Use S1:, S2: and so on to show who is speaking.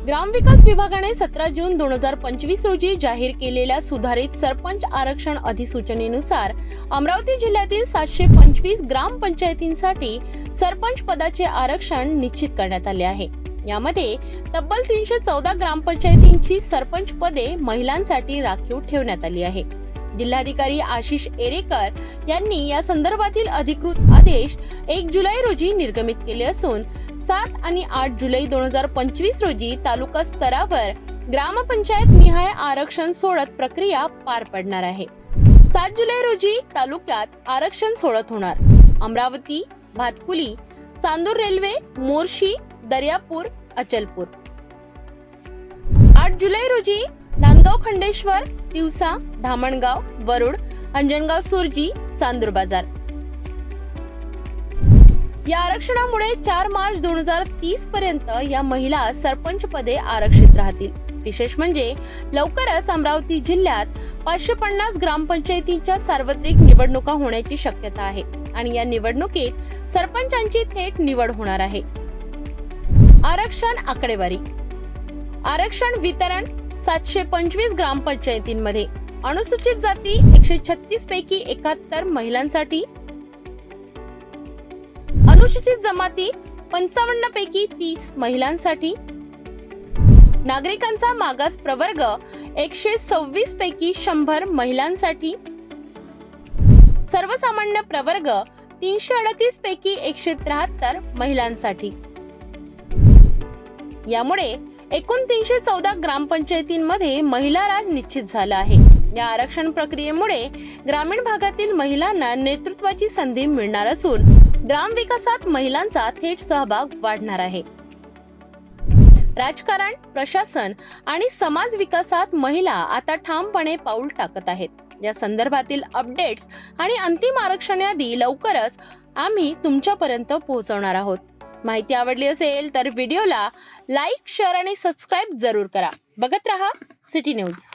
S1: ग्रामविकास विभागाने 17 जून 2025 रोजी जाहीर केलेल्या सुधारित सरपंच आरक्षण अधिसूचनेनुसार अमरावती जिल्ह्यातील 725 ग्रामपंचायतींसाठी सरपंच पदाचे आरक्षण निश्चित करण्यात आले आहे। यामध्ये तब्बल 314 ग्रामपंचायतींची सरपंच पदे महिलांसाठी राखीव ठेवण्यात आली आहे। जिल्हाधिकारी आशिष एरेकर यांनी या संदर्भातील अधिकृत आदेश 1 जुलै रोजी निर्गमित केले असून 7 आणि 8 जुलै 2025 रोजी तालुका स्तरावर ग्रामपंचायत निहाय आरक्षण सोडत प्रक्रिया पार पडणार आहे। 7 जुलै रोजी तालुक्यात आरक्षण सोडत होणार। अमरावती, भातकुली, चांदूर रेल्वे, मोर्शी, दर्यापूर, अचलपूर। 8 जुलै रोजी नांदगाव खंडेश्वर, तिवसा, धामणगाव, वरुड, अंजनगाव सुरजी, चांदूर बाजार। या आरक्षणामुळे 4 मार्च 2030 पर्यंत या महिला सरपंच पदे आरक्षित राहतील। विशेष म्हणजे लवकरच अमरावती जिल्ह्यात 550 ग्रामपंचायतींच्या सार्वत्रिक निवडणुका होण्याची शक्यता आहे आणि या निवडणुकीत सरपंचांची थेट निवड होणार आहे। आरक्षण आकडेवारी। आरक्षण वितरण 725 ग्रामपंचायतींमध्ये अनुसूचित जाती 136 पैकी 71 महिलांसाठी, अनुसूचित जमाती 55 पैकी 30 महिलांसाठी, नागरिकांचा मागास प्रवर्ग 126 पैकी 100 महिलांसाठी, सर्वसामान्य प्रवर्ग 338 पैकी 173 महिलांसाठी। यामुळे एकूण 314 ग्रामपंचायतींमध्ये महिला राज निश्चित झाला आहे। या आरक्षण प्रक्रियेमुळे ग्रामीण भागातील महिलांना नेतृत्वाची संधी मिळणार असून ग्रामविकासात महिलांचा थेट सहभाग वाढणार आहे। राजकारण, प्रशासन आणि समाज विकासात महिला आता ठामपणे पाऊल टाकत आहेत। या संदर्भातील अपडेट्स आणि अंतिम आरक्षण यादी लवकरच आम्ही तुमच्यापर्यंत पोहोचवणार आहोत। माहिती आवडली असेल तर व्हिडिओला लाईक, शेअर आणि सबस्क्राईब जरूर करा। बघत रहा सिटी न्यूज।